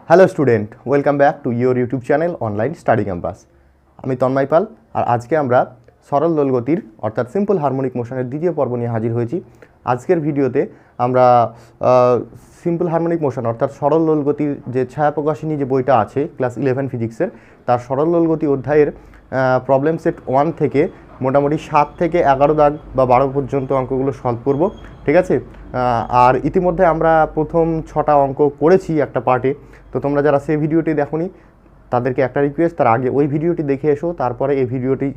Hello student, welcome back to your YouTube channel online study campus. আমি তন্ময় পাল, আর আজকে আমরা সরল দোলগতির অর্থাৎ সিম্পল হারমোনিক মোশনের দ্বিতীয় পর্ব নিয়ে হাজির হয়েছি। আজকের ভিডিওতে আমরা সিম্পল হারমোনিক মোশন অর্থাৎ সরল দোলগতির যে ছায়াপ্রকাশিনী যে বইটা আছে ক্লাস 11 ফিজিক্সের, তার সরল দোলগতি অধ্যায়ের প্রবলেম সেট 1 থেকে মোটামুটি 7 থেকে 11 দাগ বা 12 পর্যন্ত অঙ্কগুলো সলভ করব, ঠিক আছে। আর ইতিমধ্যে আমরা প্রথম 6টা অঙ্ক করেছি একটা পার্টে। তো তোমরা যারা সেই ভিডিওটি দেখোনি তাদেরকে একটা রিকোয়েস্ট, তার আগে ওই ভিডিওটি দেখে এসো, তারপরে এই ভিডিওটি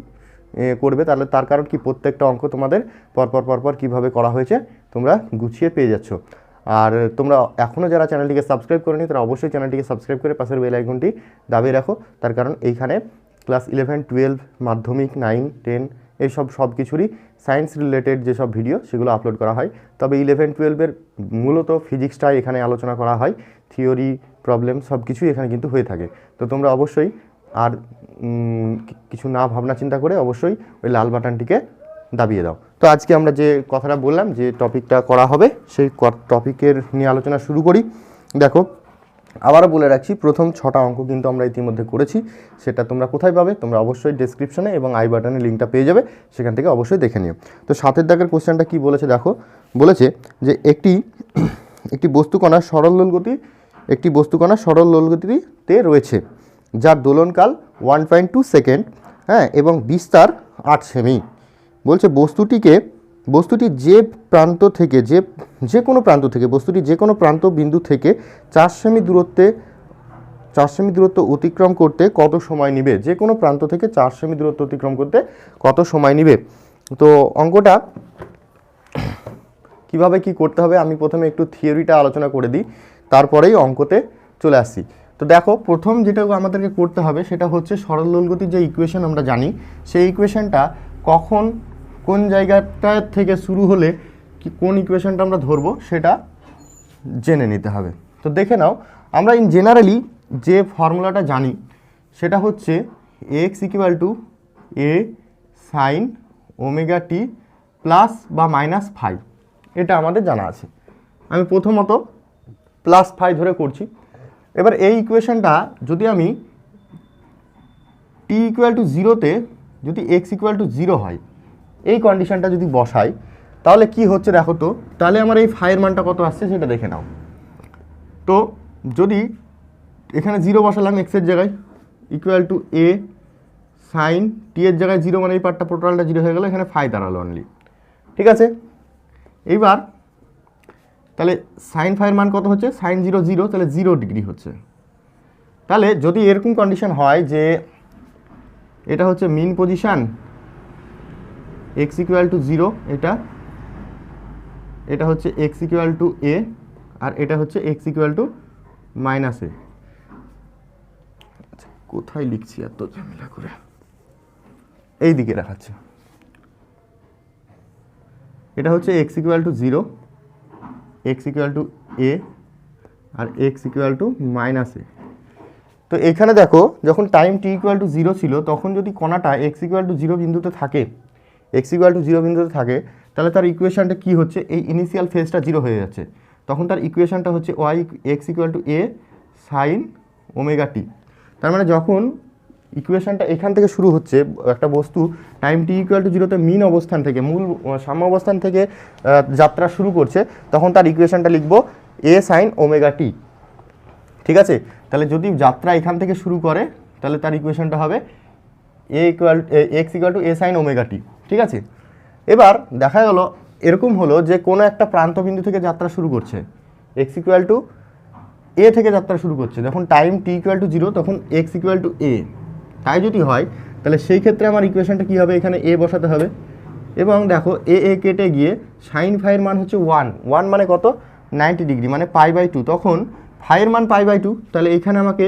করবে। তাহলে তার কারণ কি, প্রত্যেকটা অঙ্ক তোমাদের পরপর কীভাবে করা হয়েছে তোমরা গুছিয়ে পেয়ে যাচ্ছ। আর তোমরা এখনও যারা চ্যানেলটিকে সাবস্ক্রাইব করেনি তারা অবশ্যই চ্যানেলটিকে সাবস্ক্রাইব করে পাশের বেল আইকনটি দাবিয়ে রাখো। তার কারণ এইখানে ক্লাস 11, 12, মাধ্যমিক 9, 10 এইসব সব কিছুরই সায়েন্স রিলেটেড যেসব ভিডিও সেগুলো আপলোড করা হয়। তবে 11, 12-এর মূলত ফিজিক্সটাই এখানে আলোচনা করা হয়, থিওরি প্রবলেম সব কিছুই এখানে কিন্তু হয়ে থাকে। তো তোমরা অবশ্যই আর কিছু না ভাবনা চিন্তা করে অবশ্যই ওই লাল বাটনটিকে দাবিয়ে দাও। তো আজকে আমরা যে কথাটা বললাম, যে টপিকটা করা হবে, সেই টপিকের নিয়ে আলোচনা শুরু করি। দেখো, আবারও বলে রাখছি, প্রথম 6টা অঙ্ক কিন্তু আমরা ইতিমধ্যে করেছি। সেটা তোমরা কোথায় পাবে? তোমরা অবশ্যই ডেসক্রিপশনে এবং আই বাটনে লিঙ্কটা পেয়ে যাবে, সেখান থেকে অবশ্যই দেখে নিও। তো 7 দাগের কোশ্চেনটা কি বলেছে দেখো, বলেছে যে একটি বস্তুকণা সরল দোলগতিতে রয়েছে, যার দোলনকাল 1.2 সেকেন্ড, হ্যাঁ, এবং বিস্তার 8 সেমি। বলছে বস্তুটি যে কোনো প্রান্ত বিন্দু থেকে 4 সেমি দূরত্ব অতিক্রম করতে কত সময় নেবে? যে কোনো প্রান্ত থেকে 4 সেমি দূরত্ব অতিক্রম করতে কত সময় নেবে? তো অঙ্কটা কিভাবে কি করতে হবে আমি প্রথমে একটু থিওরিটা আলোচনা করে দিই, তারপরেই অঙ্কতে চলে আসছি। তো দেখো, প্রথম যেটা আমাদেরকে করতে হবে সেটা হচ্ছে সরল দোলগতির যে ইকুয়েশন আমরা জানি, সেই ইকুয়েশনটা কোন জায়গাটা থেকে শুরু হলে কোন ইকুয়েশনটা আমরা ধরবো সেটা জেনে নিতে হবে। তো দেখে নাও, আমরা ইন জেনারেলি যে ফর্মুলাটা জানি সেটা হচ্ছে x = a sin ωt plus বা মাইনাস ফাই। এটা আমাদের জানা আছে। আমি প্রথমত প্লাস ফাই ধরে করছি। এবার এই ইকুয়েশনটা যদি আমি t = 0-তে যদি x = 0 হয়, এই কন্ডিশনটা যদি বসাই, তাহলে কি হচ্ছে দেখো তো। তাহলে আমার এই ফাইয়ের মানটা কত আসছে সেটা দেখে নাও। তো যদি এখানে 0 বসালাম এক্সের জায়গায়, = a সাইন টি এর জায়গায় 0, মানে এই পার্টটা টোটালটা 0 হয়ে গেল, এখানে ফাই দাঁড়ালো অনলি, ঠিক আছে। এইবার তাহলে সাইন ফাইয়ের মান কত হচ্ছে? সাইন 0 0, তাহলে 0 ডিগ্রি হচ্ছে। তাহলে যদি এরকম কন্ডিশন হয় যে এটা হচ্ছে মিন পজিশান, x = 0, এটা হচ্ছে x = a, আর এটা হচ্ছে x = -a। আচ্ছা, কোথায় লিখছি এত ঝামেলা করে? এই দিকে দেখাচ্ছে। এটা হচ্ছে x = 0, x = a, R x = -a। তো এখানে দেখো, যখন টাইম t = 0 ছিল, তখন যদি কণাটা x = 0 বিন্দুতে থাকে, তাহলে তার ইকুয়েশনটা কি হচ্ছে? এই ইনিশিয়াল ফেজটা 0 হয়ে যাচ্ছে, তখন তার ইকুয়েশনটা হচ্ছে x = a sin ωt। তার মানে যখন ইকুয়েশনটা এখান থেকে শুরু হচ্ছে, একটা বস্তু টাইম t = 0-তে মিন অবস্থান থেকে, মূল সাম্য অবস্থান থেকে যাত্রা শুরু করছে, তখন তার ইকুয়েশনটা লিখব a sin ωt, ঠিক আছে। তাহলে যদি যাত্রা এখান থেকে শুরু করে, তাহলে তার ইকুয়েশনটা হবে x = a sin ωt, ঠিক আছে। এবার দেখা গেল এরকম হলো যে কোনো একটা প্রান্তবিন্দু থেকে যাত্রা শুরু করছে, x = a থেকে যাত্রা শুরু করছে, যখন টাইম t = 0 তখন x = a। তাই যদি হয়, তাহলে সেই ক্ষেত্রে আমার ইকুয়েশনটা কী হবে? এখানে a বসাতে হবে, এবং দেখো a কেটে গিয়ে সাইন ফাইয়ের মান হচ্ছে 1 মানে কত? 90 ডিগ্রি, মানে π/2। তখন ফাইয়ের মান π/2, তাহলে এখানে আমাকে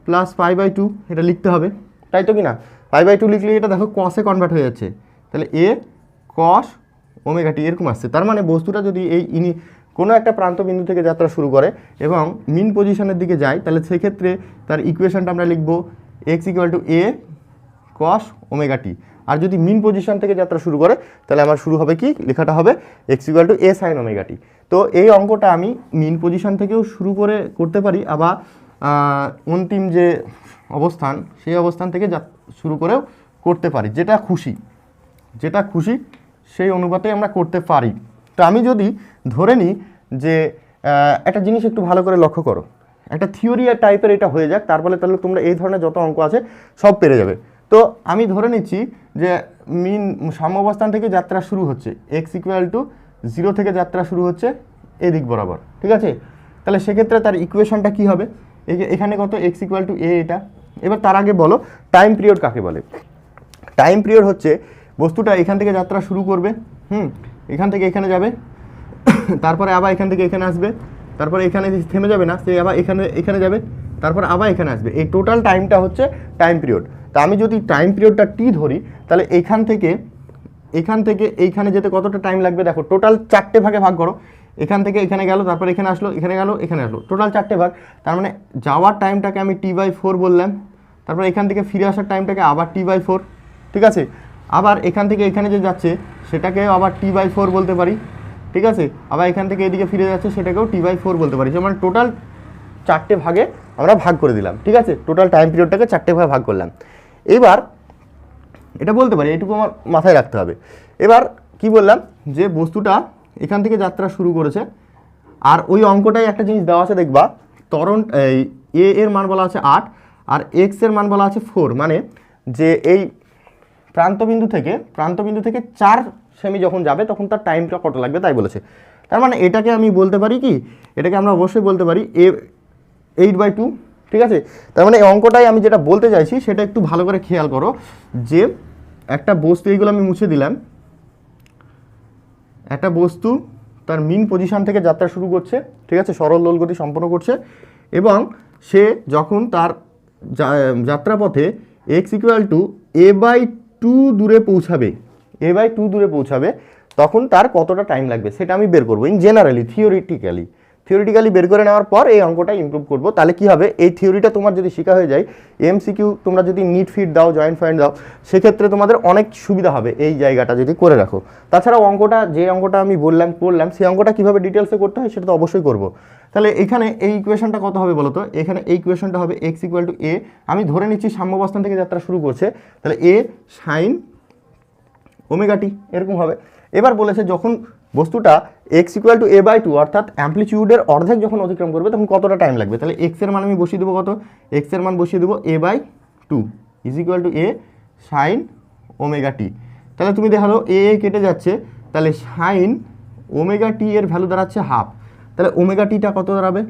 প্লাস π/2 এটা লিখতে হবে, তাই তো কি না? π/2 লিখলে এটা দেখো কসে কনভার্ট হয়ে যাচ্ছে, তাহলে a cos ωt এরকম আসছে। তার মানে বস্তুটা যদি কোনো একটা প্রান্তবিন্দু থেকে যাত্রা শুরু করে এবং মিন পজিশনের দিকে যায়, তাহলে সেক্ষেত্রে তার ইকুয়েশনটা আমরা লিখব x = a cos ωt। আর যদি মিন পজিশন থেকে যাত্রা শুরু করে, তাহলে আমার শুরু হবে কি, লেখাটা হবে x = a sin ωt। তো এই অঙ্কটা আমি মিন পজিশন থেকেও শুরু করে করতে পারি, আবার অন্তিম যে অবস্থান সেই অবস্থান থেকে শুরু করেও করতে পারি, যেটা খুশি সেই অনুপাতে আমরা করতে পারি। তো আমি যদি ধরে নিই যে একটা জিনিস একটু ভালো করে লক্ষ্য করো, একটা থিওরি টাইপের এটা হয়ে যাক, তারপরে তাহলে তোমরা এই ধরনের যত অঙ্ক আছে সব পেরে যাবে। তো আমি ধরে নিচ্ছি যে মিন সাম্য অবস্থান থেকে যাত্রা শুরু হচ্ছে, x = 0 থেকে যাত্রা শুরু হচ্ছে এদিক বরাবর, ঠিক আছে। তাহলে সেক্ষেত্রে তার ইকুয়েশনটা কি হবে, এখানে কত x = a এটা। এবার তার আগে বলো টাইম পিরিয়ড কাকে বলে। টাইম পিরিয়ড হচ্ছে বস্তুটা এখান থেকে যাত্রা শুরু করবে, এখান থেকে এখানে যাবে, তারপরে আবার এখান থেকে এখানে আসবে, তারপরে এখানে থেমে যাবে না, সে আবার এখানে যাবে, তারপর আবার এখানে আসবে। এই টোটাল টাইমটা হচ্ছে টাইম পিরিয়ড। তা আমি যদি টাইম পিরিয়ডটা টি ধরি, তাহলে এখান থেকে এইখানে যেতে কতটা টাইম লাগবে দেখো, টোটাল 4টে ভাগে ভাগ করো। এখান থেকে এখানে গেল, তারপর এখানে আসলো, এখানে গেল, এখানে আসলো, টোটাল 4টে ভাগ। তার মানে যাওয়ার টাইমটাকে আমি t/4 বললাম, তারপর এখান থেকে ফিরে আসার টাইমটাকে আবার t/4, ঠিক আছে। আবার এখান থেকে এখানে যে যাচ্ছে সেটাকে আবার t/4 বলতে পারি, ঠিক আছে। আবার এখান থেকে এদিকে ফিরে যাচ্ছে সেটাকেও t/4 বলতে পারি। যেমন টোটাল 4টে ভাগে আমরা ভাগ করে দিলাম, ঠিক আছে। টোটাল টাইম পিরিয়ডটাকে 4টে ভাগে ভাগ করলাম। এবার এটা বলতে পারি, এটুকু আমার মাথায় রাখতে হবে। এবার কি বললাম, যে বস্তুটা এখান থেকে যাত্রা শুরু করেছে, আর ওই অঙ্কটাই একটা জিনিস দেওয়া আছে দেখবা, ত্বরণ এ এর মান বলা আছে 8 আর এক্স এর মান বলা আছে 4, মানে যে এই প্রান্তবিন্দু থেকে 4 সেমি যখন যাবে তখন তার টাইমটা কত লাগবে তাই বলেছে। তার মানে এটাকে আমি বলতে পারি কি, এটাকে আমরা অবশ্যই বলতে পারি 8/2, ঠিক আছে। তার মানে এই অঙ্কটাই আমি যেটা বলতে চাইছি সেটা একটু ভালো করে খেয়াল করো, যে একটা বস্তু, এইগুলো আমি মুছে দিলাম, একটা বস্তু তার মিন পজিশন থেকে যাত্রা শুরু করছে, ঠিক আছে, সরল দোল গতি সম্পন্ন করছে, এবং সে যখন তার যাত্রাপথে x = a/2 দূরে পৌঁছাবে, তখন তার কতটা টাইম লাগবে সেটা আমি বের করবো। ইন জেনারেলি থিওরিটিক্যালি বের করে নেওয়ার পর এই অঙ্কটা ইমপ্রুভ করবো। তাহলে কি হবে, এই থিওরিটা তোমার যদি শেখা হয়ে যায়, এমসিকিউ তোমরা যদি নিট ফিট দাও, জয়েন্ট পয়েন্ট দাও, সেক্ষেত্রে তোমাদের অনেক সুবিধা হবে এই জায়গাটা যদি করে রাখো। তাছাড়াও যে অঙ্কটা আমি করলাম সেই অঙ্কটা কীভাবে ডিটেলসে করতে হয় সেটা তো অবশ্যই করবো। তাহলে এখানে এই ইকুয়েশনটা কত হবে বলো তো, এখানে এই ইকুয়েশনটা হবে x = a, আমি ধরে নিচ্ছি সাম্য অবস্থান থেকে যাত্রা শুরু করছে, তাহলে a sin ω t এরকম হবে। এবার বলেছে যখন বস্তুটা x = a/2 অর্থাৎ অ্যামপ্লিটিউডের অর্ধেক যখন অতিক্রম করবে তখন কতটা টাইম লাগবে। তাহলে x এর মান আমি বসিয়ে দেবো কত, x এর মান বসিয়ে দেবো a/2 = a sin ω t। তাহলে তুমি দেখালো a কেটে যাচ্ছে, তাহলে sin ω t এর ভ্যালু দাঁড়াচ্ছে হাফ। তাহলে ω/t কত দাঁড়াবে,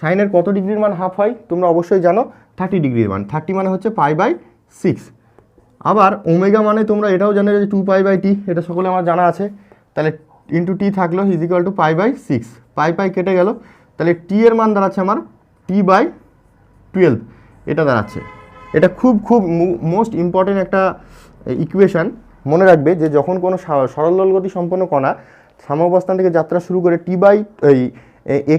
সাইনের কত ডিগ্রির মান হাফ হয় তোমরা অবশ্যই জানো, 30 ডিগ্রির মান। 30 মানে হচ্ছে π/6। আবার ওমেগা মানে তোমরা এটাও জানো যে 2π/t, এটা সকলে আমার জানা আছে। তাহলে ইন্টু টি থাকলো = π/6, পাই কেটে গেল, তাহলে টি এর মান দাঁড়াচ্ছে আমার t/12, এটা দাঁড়াচ্ছে। এটা খুব মোস্ট ইম্পর্টেন্ট একটা ইকুয়েশান, মনে রাখবে যে যখন কোনো সরল দোল গতি সম্পন্ন কণা সাম্য অবস্থান থেকে যাত্রা শুরু করে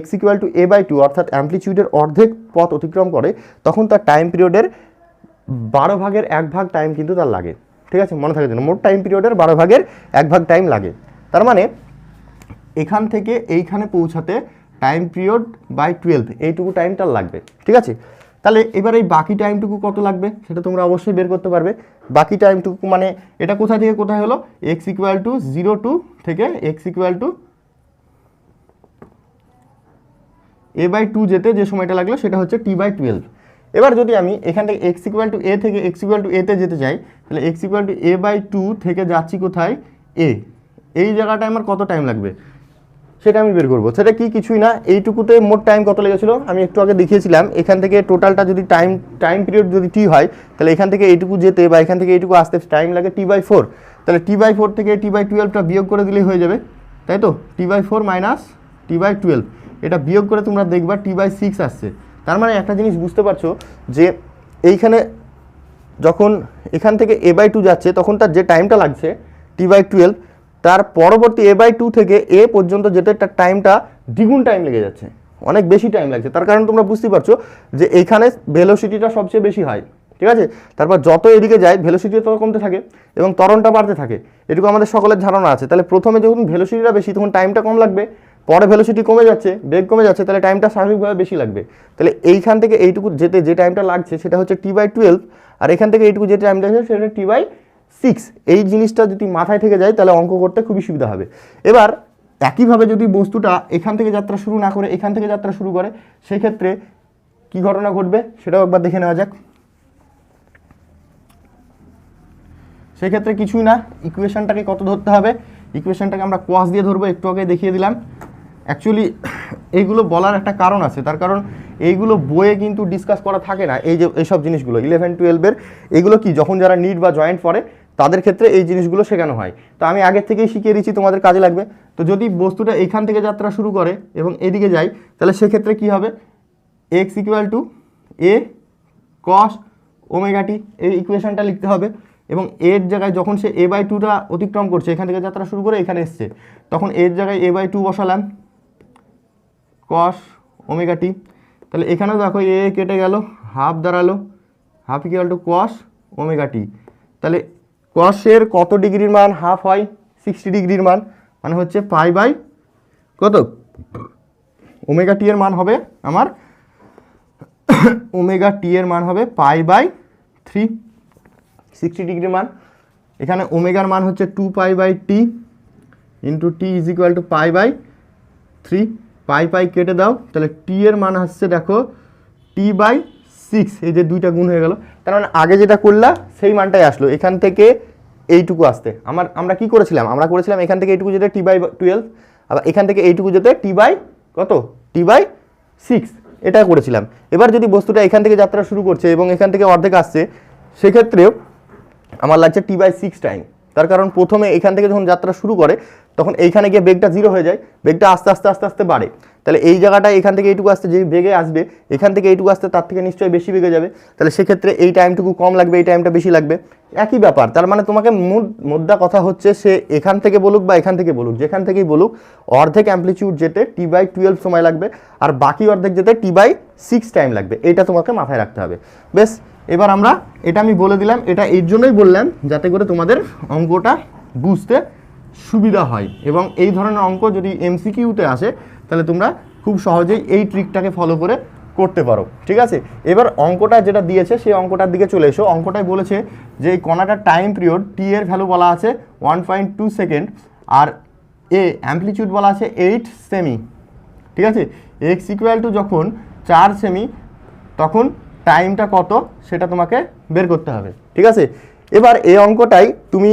x = a/2 অর্থাৎ অ্যামপ্লিটিউডের অর্ধেক পথ অতিক্রম করে, তখন তার টাইম পিরিয়ডের 12 ভাগের 1 ভাগ টাইম কিন্তু তার লাগে, ঠিক আছে, মনে থাকে যেন মোট টাইম পিরিয়ডের 12 ভাগের 1 ভাগ টাইম লাগে। তার মানে এখান থেকে এইখানে পৌঁছাতে টাইম পিরিয়ড বাই 12 এইটুকু টাইম তার লাগবে, ঠিক আছে। তাহলে এবার এই বাকি টাইমটুকু কত লাগবে সেটা তোমরা অবশ্যই বের করতে পারবে। বাকি টাইমটুকু মানে এটা কোথা থেকে কোথায় হলো, x = 0 থেকে x = a/2 যেতে যে সময়টা লাগলো সেটা হচ্ছে t/12। এবার যদি আমি এখান থেকে x = a থেকে x = a তে যেতে চাই, তাহলে x = a/2 থেকে যাচ্ছি কোথায় a, এই জায়গাটায় আমার কত টাইম লাগবে সেটা আমি বের করবো। সেটা কিছুই না, এইটুকুতে মোট টাইম কত লেগেছিলো আমি একটু আগে দেখিয়েছিলাম। এখান থেকে টোটালটা যদি টাইম পিরিয়ড যদি t হয়, তাহলে এখান থেকে এইটুকু যেতে বা এখান থেকে এইটুকু আসতে টাইম লাগে t/4। তাহলে t/4 থেকে t/12টা বিয়োগ করে দিলেই হয়ে যাবে, তাই তো, t/4 - t/12, এটা বিয়োগ করে তোমরা দেখবা t/6 আসছে। তার মানে একটা জিনিস বুঝতে পারছো যে এইখানে যখন এখান থেকে a/2 যাচ্ছে তখন তার যে টাইমটা লাগছে t/12, তার পরবর্তী a/2 থেকে a পর্যন্ত যেতে তার টাইমটা দ্বিগুণ টাইম লেগে যাচ্ছে, অনেক বেশি টাইম লাগছে। তার কারণ তোমরা বুঝতে পারছো যে এইখানে ভেলোসিটিটা সবচেয়ে বেশি হয়, ঠিক আছে। তারপর যত এদিকে যায় ভেলোসিটি তত কমতে থাকে এবং ত্বরণটা বাড়তে থাকে, এটুকু আমাদের সকলের ধারণা আছে। তাহলে প্রথমে যখন ভেলোসিটিটা বেশি তখন টাইমটা কম লাগবে, পরে ভেলোসিটি কমে যাচ্ছে, বেগ কমে যাচ্ছে, তাহলে টাইমটা স্বাভাবিকভাবে বেশি লাগবে। তাহলে এইখান থেকে এইটুকু যেতে যে টাইমটা লাগছে সেটা হচ্ছে t/12, আর এখান থেকে এইটুকু যে টাইমটা আছে সেটা t/6। এই জিনিসটা যদি মাথায় থেকে যায় তাহলে অঙ্ক করতে খুবই সুবিধা হবে। এবার একইভাবে যদি বস্তুটা এখান থেকে যাত্রা শুরু না করে এখান থেকে যাত্রা শুরু করে, সেক্ষেত্রে কি ঘটনা ঘটবে সেটাও একবার দেখে নেওয়া যাক। সেক্ষেত্রে কিছুই না, ইকুয়েশনটাকে কত ধরতে হবে, ইকুয়েশনটাকে আমরা cos দিয়ে ধরবো, একটু আগে দেখিয়ে দিলাম। অ্যাকচুয়ালি এইগুলো বলার একটা কারণ আছে, তার কারণ এইগুলো বইয়ে কিন্তু ডিসকাস করা থাকে না। এই যে এইসব জিনিসগুলো 11-12-এর এগুলো কি যখন যারা নিট বা জয়েন্ট পড়ে তাদের ক্ষেত্রে এই জিনিসগুলো শেখানো হয়। তো আমি আগের থেকেই শিখিয়ে দিচ্ছি, তোমাদের কাজে লাগবে। তো যদি বস্তুটা এখান থেকে যাত্রা শুরু করে এবং এদিকে যায়, তাহলে সেক্ষেত্রে কি হবে, x = a cos ω t, এই ইকুয়েশনটা লিখতে হবে। এবং এর জায়গায় যখন সে a/2টা অতিক্রম করছে, এখান থেকে যাত্রা শুরু করে এখানে এসছে, তখন এর জায়গায় a/2 বসালাম cos ω t। তাহলে এখানেও দেখো এ কেটে গেল, হাফ দাঁড়ালো, হাফ = cos ω t। তাহলে cos-এর কত ডিগ্রির মান হাফ হয়, 60 ডিগ্রির মান, মানে হচ্ছে π/, কত, ω t এর মান হবে আমার ω t এর মান হবে π/3, 60 ডিগ্রি মান। এখানে ওমেগার মান হচ্ছে 2π/t ইন্টু t = π/3, পাই কেটে দাও, তাহলে t এর মান আসছে দেখো t/6, এই যে দুইটা গুণ হয়ে গেল। তার মানে আগে যেটা করলা সেই মানটাই আসলো, এখান থেকে এইটুকু আসতে আমরা কি করেছিলাম, আমরা করেছিলাম এখান থেকে এইটুকু যেতে t/12, আবার এখান থেকে এইটুকু যেতে কত t/6, এটা করেছিলাম। এবার যদি বস্তুটা এখান থেকে যাত্রা শুরু করছে এবং এখান থেকে অর্ধেক আসছে, সেক্ষেত্রেও আমার লাগছে t/6 টাইম। তার কারণ প্রথমে এখান থেকে যখন যাত্রা শুরু করে তখন এইখানে গিয়ে বেগটা 0 হয়ে যায়, বেগটা আস্তে আস্তে আস্তে আস্তে বাড়ে। তাহলে এই জায়গাটায় এখান থেকে এইটুকু আসতে যে বেগে আসবে, এখান থেকে এইটুকু আসতে তার থেকে নিশ্চয়ই বেশি বেগে যাবে। তাহলে সেক্ষেত্রে এই টাইমটুকু কম লাগবে, এই টাইমটা বেশি লাগবে, একই ব্যাপার। তার মানে তোমাকে মোদ্দা কথা হচ্ছে, সে এখান থেকে বলুক বা এখান থেকে বলুক, যেখান থেকেই বলুক, অর্ধেক অ্যাম্পলিটিউড যেতে t/12 সময় লাগবে, আর বাকি অর্ধেক যেতে t/6 টাইম লাগবে। এটা তোমাকে মাথায় রাখতে হবে। বেশ, এবার আমরা এটা আমি বলে দিলাম, এটা এর জন্যই বললাম যাতে করে তোমাদের অঙ্কটা বুঝতে সুবিধা হয়, এবং এই ধরনের অঙ্ক যদি MCQ-তে আসে তাহলে তোমরা খুব সহজেই এই ট্রিকটাকে ফলো করে করতে পারো। ঠিক আছে, এবার অঙ্কটা যেটা দিয়েছে সেই অঙ্কটার দিকে চলে এসো। অঙ্কটাই বলেছে যে এই কণাটার টাইম পিরিয়ড t এর ভ্যালু বলা আছে 1.2 সেকেন্ড, আর অ্যাম্পলিটিউড বলা আছে 8 সেমি। ঠিক আছে, x = যখন 4 সেমি তখন টাইমটা কত সেটা তোমাকে বের করতে হবে। ঠিক আছে, এবার এই অঙ্কটাই তুমি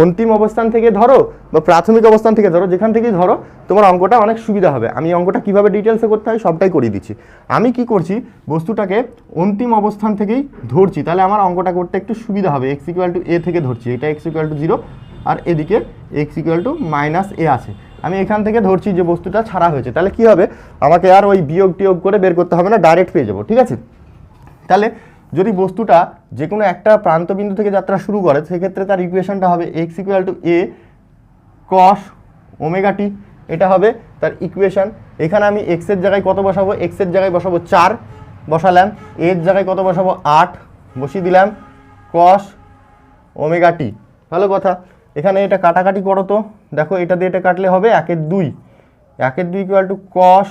অন্তিম অবস্থান থেকে ধরো বা প্রাথমিক অবস্থান থেকে ধরো, যেখান থেকেই ধরো তোমার অঙ্কটা অনেক সুবিধা হবে। আমি অঙ্কটা কিভাবে ডিটেলসে করতে হয় সবটাই করিয়ে দিচ্ছি। আমি কি করছি, বস্তুটাকে অন্তিম অবস্থান থেকেই ধরছি, তাহলে আমার অঙ্কটা করতে একটু সুবিধা হবে। x = a থেকে ধরছি, এটা x = 0, আর এদিকে x = -a আছে। আমি এখান থেকে ধরছি যে বস্তুটা ছাড়া হয়েছে, তাহলে কি হবে, আমাকে আর ওই বিয়োগ টিয়োগ করে বের করতে হবে না, ডাইরেক্ট পেয়ে যাবো। ঠিক আছে, তাহলে যদি বস্তুটা যে কোনো একটা প্রান্তবিন্দু থেকে যাত্রা শুরু করে, সেক্ষেত্রে তার ইকুয়েশনটা হবে x = a cos ω t, এটা হবে তার ইকুয়েশন। এখানে আমি x এর জায়গায় কত বসাবো, x এর জায়গায় বসাবো 4 বসালাম, এর জায়গায় কত বসাবো 8 বসিয়ে দিলাম, cos ω t। ভালো কথা, এখানে এটা কাটাকাটি করো তো, দেখো এটা দিয়ে এটা কাটলে হবে 1/2, 1/2 = cos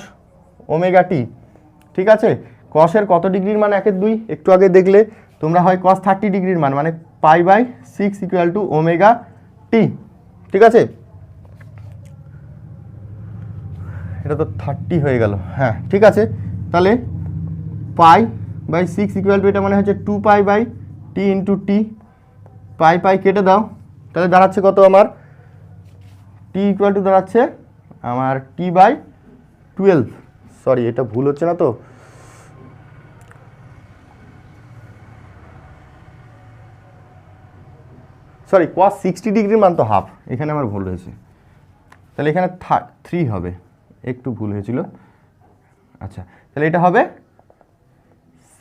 ω t। ঠিক আছে, cos-এর কত ডিগ্রির মান 1/2, একটু আগে দেখলে তোমরা, হয় cos 30 ডিগ্রির মান, মানে π/6 = ω t। ঠিক আছে, এটা তো 30 হয়ে গেল, হ্যাঁ ঠিক আছে। তাহলে π/6 = এটা মানে হচ্ছে 2π/t × t, π কেটে দাও, তাহলে দাঁড়াচ্ছে কত আমার, t = দাঁড়াচ্ছে আমার t/12। সরি, এটা ভুল হচ্ছে না তো, সরি, cos 60 ডিগ্রির মান তো হাফ, এখানে আমার ভুল হয়েছে, তাহলে এখানে 3 হবে, একটু ভুল হয়েছিল। আচ্ছা, তাহলে এটা হবে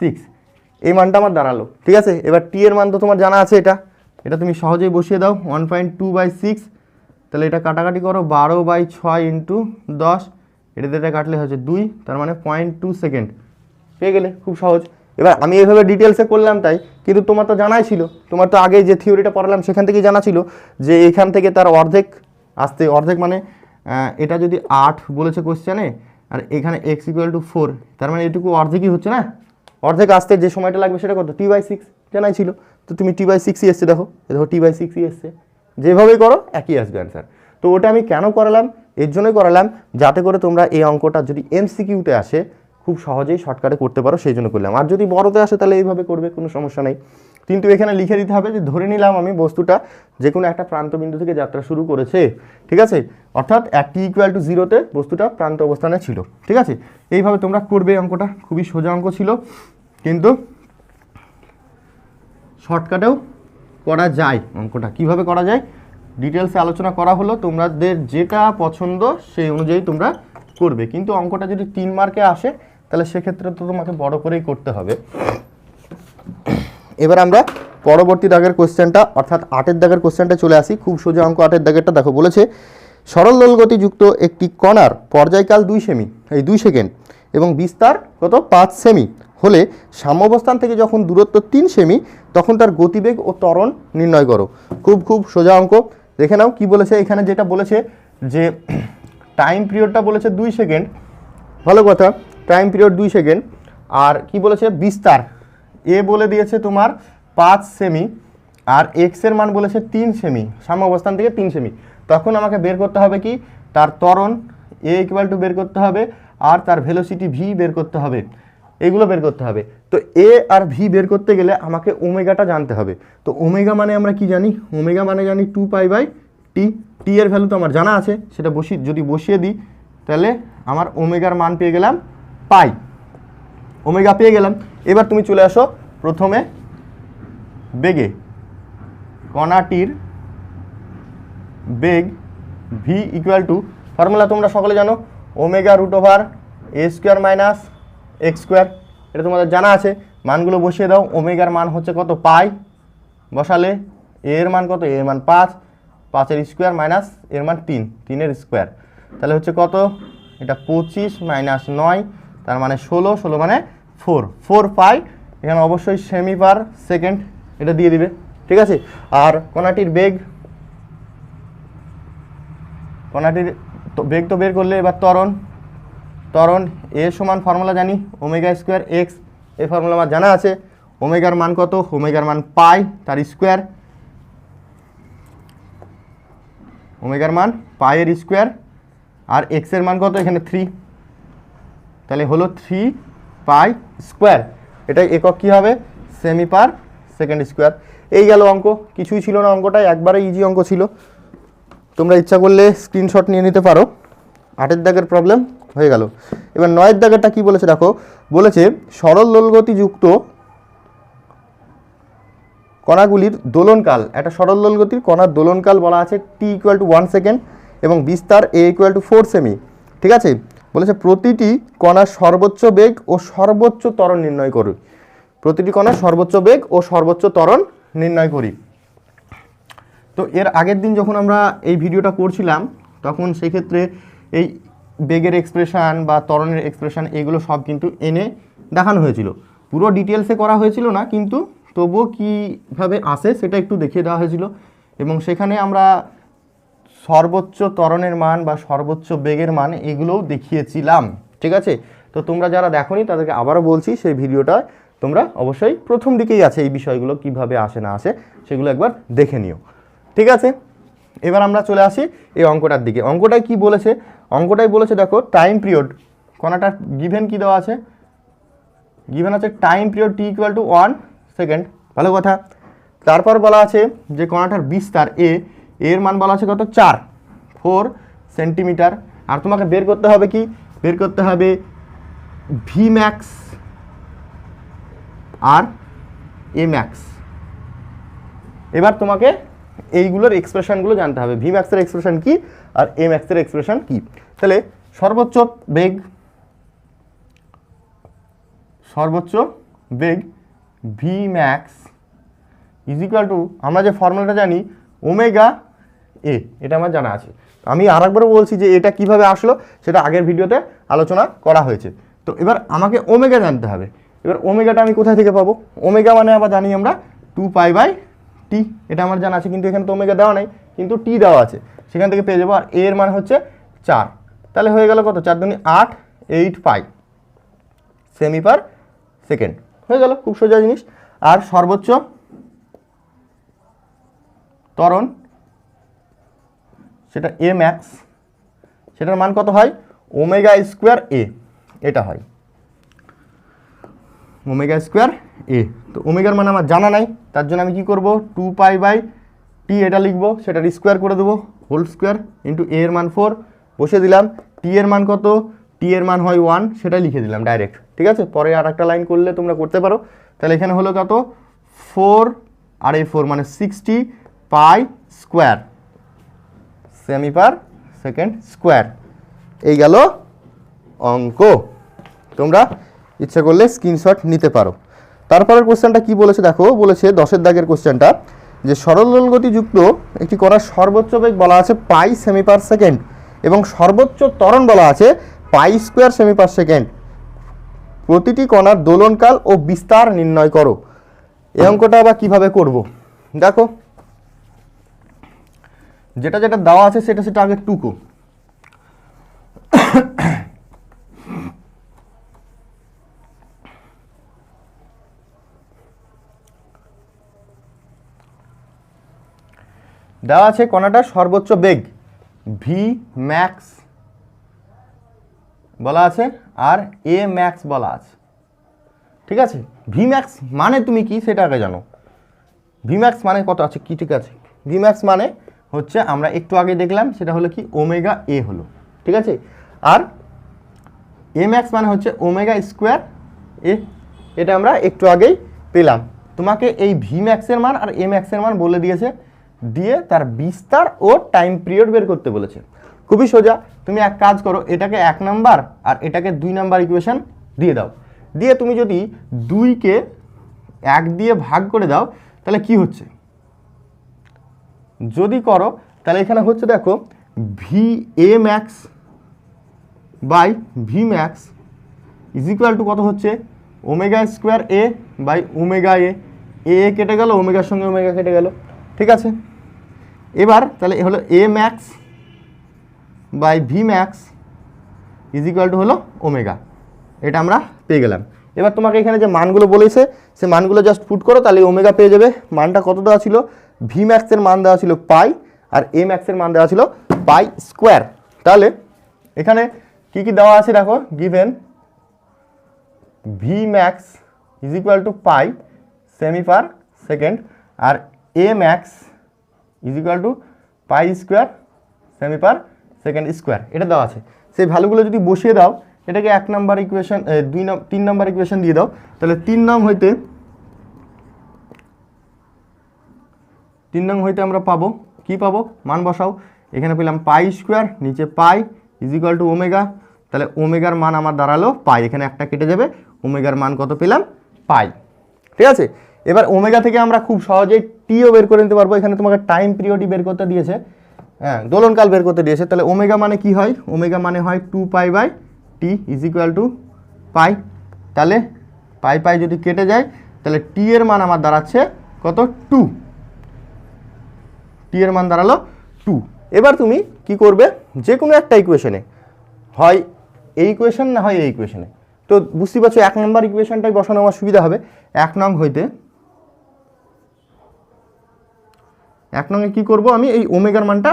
6, এই মানটা আমার দাঁড়ালো। ঠিক আছে, এবার t এর মান তো তোমার জানা আছে, এটা তুমি সহজেই বসিয়ে দাও, 1.2/6, তাহলে এটা কাটাকাটি করো, 12/6 × 10, এটা কাটলে হচ্ছে 2, তার মানে 0.2 সেকেন্ড পেয়ে গেলে, খুব সহজ। এবার আমি এইভাবে ডিটেলসে করলাম তাই, কিন্তু তোমার তো জানাই ছিল, তোমার তো আগে যে থিওরিটা পড়ালাম সেখান থেকেই জানা ছিল যে এখান থেকে তার অর্ধেক আসতে, অর্ধেক মানে এটা যদি 8 বলেছে কোশ্চেনে, আর এখানে x = 4, তার মানে এটুকু অর্ধেকই হচ্ছে না। অর্ধেক আসতে যে সময়টা লাগবে সেটা কত? t/6 জানাই ছিল। তো তুমি t/6ই এসছে, দেখো t/6ই এসছে। যেভাবেই করো একই আসবে অ্যান্সার। তো ওটা আমি কেন করালাম? এর জন্যই করালাম যাতে করে তোমরা এই অঙ্কটা যদি MCQতে আসে খুব সহজেই শর্টকাটে করতে পারো, সেই জন্য করলাম। আর যদি বড়তে আসে তাহলে এইভাবে করবে, কোনো সমস্যা নেই। কিন্তু এখানে লিখে দিতে হবে যে ধরে নিলাম আমি বস্তুটা যে কোনো একটা প্রান্তবিন্দু থেকে যাত্রা শুরু করেছে, ঠিক আছে, অর্থাৎ t = 0-তে বস্তুটা প্রান্ত অবস্থানে ছিল, ঠিক আছে। এইভাবে তোমরা করবে অঙ্কটা, খুবই সোজা অঙ্ক ছিল, কিন্তু শর্টকাটেও করা যায়। অঙ্কটা কিভাবে করা যায় ডিটেলসে আলোচনা করা হলো, তোমাদের যেটা পছন্দ সেই অনুযায়ী তোমরা করবে। কিন্তু অঙ্কটা যদি 3 মার্কে আসে তাহলে সেক্ষেত্রে তো তোমাকে বড় করেই করতে হবে। এবার আমরা পরবর্তী দাগের কোশ্চেনটা অর্থাৎ 8-এর দাগের কোশ্চেনটা চলে আসি। খুব সোজা অঙ্ক 8-এর দাগেরটা দেখো, বলেছে সরল দোলগতিযুক্ত একটি কণার পর্যায়কাল 2 সেকেন্ড এবং বিস্তার কত 5 সেমি হলে সাম্যাবস্থান থেকে যখন দূরত্ব 3 সেমি তখন তার গতিবেগ ও ত্বরণ নির্ণয় করো। খুব সোজা অঙ্ক। দেখে নাও কি বলেছে এখানে। যেটা বলেছে যে টাইম পিরিয়ডটা বলেছে 2 সেকেন্ড, ভালো কথা, টাইম পিরিয়ড 2 সেকেন্ড। আর কি বলেছে বিস্তার এ বলে দিয়েছে তোমার 5 সেমি, আর এক্স এর মান বলেছে 3 সেমি, সাম্যাবস্থান থেকে 3 সেমি। তখন আমাকে বের করতে হবে কি তার ত্বরণ a = বের করতে হবে, আর তার ভেলোসিটি v বের করতে হবে, এগুলো বের করতে হবে। তো a আর v বের করতে গেলে আমাকে ওমেগাটা জানতে হবে। তো ওমেগা মানে আমরা কি জানি? ওমেগা মানে জানি 2π/t। t এর ভ্যালু তো আমার জানা আছে, সেটা যদি বসিয়ে দিই তাহলে আমার ওমেগার মান পেয়ে গেলাম পাই, ওমেগা পেয়ে গেলাম। এবার তুমি চলে আসো প্রথমে বেগে, কণাটির বেগ v = ফর্মুলা তোমরা সকলে জানো, ω√a² - x²। এটা তোমাদের জানা আছে। মানগুলো বসিয়ে দাও। ওমেগার মান হচ্ছে কত? পাই। বসালে a এর মান কত? a এর মান 5, 5-এর স্কোয়ার মাইনাস এর মান 3, 3-এর স্কোয়ার, তাহলে হচ্ছে কত? এটা 25 - 9, তার মানে 16, 16 মানে 4 পাই। এখানে অবশ্যই সেমি পার সেকেন্ড এটা দিয়ে দিবে, ঠিক আছে। আর কণাটির বেগ তো বের করলে এবার ত্বরণ এ সমান ফর্মুলা জানি ω²x, এই ফর্মুলা আমার জানা আছে। ওমেগার মান কত? ওমেগার মান পাই, তার স্কোয়ার, ওমেগার মান পাই-এর স্কোয়ার, আর এক্স এর মান কত? এখানে 3, তাহলে হলো 3π²। এটাই একক কি হবে? Semi per second square. এই গেল অঙ্ক, কিছুই ছিল না অঙ্কটা, একবারে ইজি অঙ্ক ছিল। তোমরা ইচ্ছা করলে স্ক্রিনশট নিয়ে নিতে পারো। 8-এর দাগের প্রবলেম হয়ে গেল। এবার 9-এর দাগেরটা কি বলেছে দেখো, বলেছে সরল দোলগতিযুক্ত কণাগুলির দোলনকাল, একটা সরল দোলগতির কণার দোলনকাল বলা আছে t = 1 সেকেন্ড এবং বিস্তার a = 4 সেমি, ঠিক আছে। বলেছে প্রতিটি কণার সর্বোচ্চ বেগ ও সর্বোচ্চ ত্বরণ নির্ণয় করি। প্রতিটি কণার সর্বোচ্চ বেগ ও সর্বোচ্চ ত্বরণ নির্ণয় করি। তো এর আগের দিন যখন আমরা এই ভিডিওটা করছিলাম তখন সেই ক্ষেত্রে এই বেগের এক্সপ্রেশন বা ত্বরণের এক্সপ্রেশন এগুলো সব কিন্তু এনে দেখানো হয়েছিল। পুরো ডিটেলসে করা হয়েছিল না, কিন্তু তবুও কীভাবে আসে সেটা একটু দেখিয়ে দেওয়া হয়েছিল। এবং সেখানে আমরা সর্বোচ্চ ত্বরণের মান বা সর্বোচ্চ বেগের মান এগুলোও দেখিয়েছিলাম, ঠিক আছে। তো তোমরা যারা দেখোনি তাদেরকে আবারও বলছি, সেই ভিডিওটা তোমরা অবশ্যই প্রথম দিকেই আছে, এই বিষয়গুলো কিভাবে আসে না আসে সেগুলো একবার দেখে নিও, ঠিক আছে। এবার আমরা চলে আসি এই অঙ্কটার দিকে। অঙ্কটায় কি বলেছে? অঙ্কটাই বলেছে দেখো টাইম পিরিয়ড, কণাটার গিভেন কি দেওয়া আছে? গিভেন আছে টাইম পিরিয়ড t = 1 সেকেন্ড, ভালো কথা। তারপর বলা আছে যে কণাটার বিস্তার এর মান বলা আছে কত? 4 সেন্টিমিটার। আর তোমাকে বের করতে হবে কি? বের করতে হবে Vmax আর Amax। এবার তোমাকে এইগুলোর এক্সপ্রেশনগুলো জানতে হবে, Vmax এর এক্সপ্রেশন কি আর Amax এর এক্সপ্রেশন কি। তাহলে সর্বোচ্চ বেগ Vmax = আমরা যে ফর্মুলাটা জানি ওমেগা এ, এটা আমার জানা আছে। আমি আরেকবার বলছি যে এটা কিভাবে আসলো সেটা আগের ভিডিওতে আলোচনা করা হয়েছে। তো এবার আমাকে ওমেগা জানতে হবে। এবার ওমেগাটা আমি কোথা থেকে পাবো? ওমেগা মানে আবার জানি আমরা 2π/t, এটা আমার জানা আছে, কিন্তু এখানে তো ওমেগা দেওয়া নেই, কিন্তু টি দেওয়া আছে, সেখান থেকে পেয়ে যাবো। আর এর মান হচ্ছে 4, তাহলে হয়ে গেল কত, 4 দুনি 8, 8 পাই সেমি পার সেকেন্ড হয়ে গেল, খুব সোজা জিনিস। আর সর্বোচ্চ ত্বরণ সেটা এ ম্যাক্স, সেটার মান কত হয়, ওমেগা স্কোয়ার এ, এটা হয় ওমেগা স্কোয়ার এ। তো ওমেগার মান আমার জানা নাই, তার জন্য আমি কি করব, 2 পাই বাই টি এটা লিখবো, সেটার স্কোয়ার করে দেবো, হোল স্কোয়ার ইন্টু এ এর মান 4 বসে দিলাম। টি এর মান কত, টি এর মান হয় 1, সেটা লিখে দিলাম ডাইরেক্ট, ঠিক আছে। পরে আর একটা লাইন করলে তোমরা করতে পারো। তাহলে এখানে হলো কত, 4 আর এই 4 মানে 60 পাই square cm per second square. এই গেল অঙ্ক, তোমরা ইচ্ছা করলে স্ক্রিনশট নিতে পারো। তারপরের কোশ্চেনটা কি বলেছে দেখো, বলেছে 10-এর দাগের কোশ্চেনটা, যে সরল দোলগতিযুক্ত একটি কণার সর্বোচ্চ বেগ বলা আছে পাই সেমি পার সেকেন্ড এবং সর্বোচ্চ ত্বরণ বলা আছে পাই স্কোয়ার সেমি পার সেকেন্ড, প্রতিটি কণার দোলনকাল ও বিস্তার নির্ণয় করো। এই অঙ্কটা আবার কিভাবে করব, দেখো যেটা যেটা দেওয়া আছে সেটা সেটা আগে টুকু। দেওয়া আছে কণাটার সর্বোচ্চ বেগ ভি ম্যাক্স বলা আছে আর এ ম্যাক্স বলা আছে, ঠিক আছে। ভি ম্যাক্স মানে তুমি কি সেটা আগে জানো, ভি ম্যাক্স মানে কত আছে কি, ঠিক আছে। ভি ম্যাক্স মানে হচ্ছে আমরা একটু আগে দেখলাম সেটা হলো কি ওমেগা এ হলো, ঠিক আছে। আর এ ম্যাক্স মানে হচ্ছে ওমেগা স্কোয়ার এ, এটা আমরা একটু আগেই পেলাম। তোমাকে এই ভি ম্যাক্সের মান আর এ ম্যাক্সের মান বলে দিয়েছে, দিয়ে তার বিস্তার ও টাইম পিরিয়ড বের করতে বলেছে। খুবই সোজা, তুমি এক কাজ করো, এটাকে 1 নাম্বার আর এটাকে 2 নাম্বার ইকুয়েশন দিয়ে দাও, দিয়ে তুমি যদি 2কে 1 দিয়ে ভাগ করে দাও তাহলে কি হচ্ছে, যদি করো তাহলে এখানে হচ্ছে দেখো V A max by V max is equal to কত হচ্ছে, omega square A by omega A, A কেটে গেল, ওমেগার সঙ্গে ওমেগা কেটে গেল, ঠিক আছে। এবার তাহলে হলো A max by V max is equal to হলো ওমেগা, এটা আমরা পেয়ে গেলাম। এবার তোমাকে এখানে যে মানগুলো বলেছে সে মানগুলো জাস্ট পুট করো, তাহলে ওমেগা পেয়ে যাবে। মানটা কত দেওয়া ছিল, ভি ম্যাক্সের মান দেওয়া ছিল পাই আর এ ম্যাক্সের মান দেওয়া ছিল পাই স্কোয়ার। তাহলে এখানে কি কি দেওয়া আছে দেখো, given V max is equal to pi cm per second আর A max is equal to pi square cm per second square, এটা দেওয়া আছে। সেই ভ্যালুগুলো যদি বসিয়ে দাও, এটাকে 1 নাম্বার ইকুয়েশন 3 নাম্বার ইকুয়েশন দিয়ে দাও, তাহলে 3 নং হইতে আমরা পাবো কি পাবো, মান বসাও, এখানে পেলাম পাই স্কোয়ার, নিচে পাই ইজ ইকুয়াল টু ওমেগা, তাহলে ওমেগার মান আমার দাঁড়ালো পাই, এখানে একটা কেটে যাবে, ওমেগার মান কত পেলাম, পাই, ঠিক আছে। এবার ওমেগা থেকে আমরা খুব সহজেই টিও বের করে নিতে পারবো, এখানে তোমাকে টাইম পিরিয়ডই বের করতে দিয়েছে, হ্যাঁ দোলনকাল বের করতে দিয়েছে। তাহলে ওমেগা মানে কি হয়, ওমেগা মানে হয় 2 pi by T is equal to pi, তাহলে পাই পাই যদি কেটে যায় তাহলে টি এর মান আমার দাঁড়াচ্ছে কত, 2, টি এর মান দাঁড়ালো 2। এবার তুমি কি করবে, যে কোনো একটা ইকুয়েশনে, হয় এই ইকুয়েশন না হয় এই ইকুয়েশনে, তো বুঝতে পারছো 1 নম্বর ইকুয়েশনটাই বসানো আমার সুবিধা হবে। 1 নং হইতে 1 নংয়ে কী করবো, আমি এই ওমেগার মানটা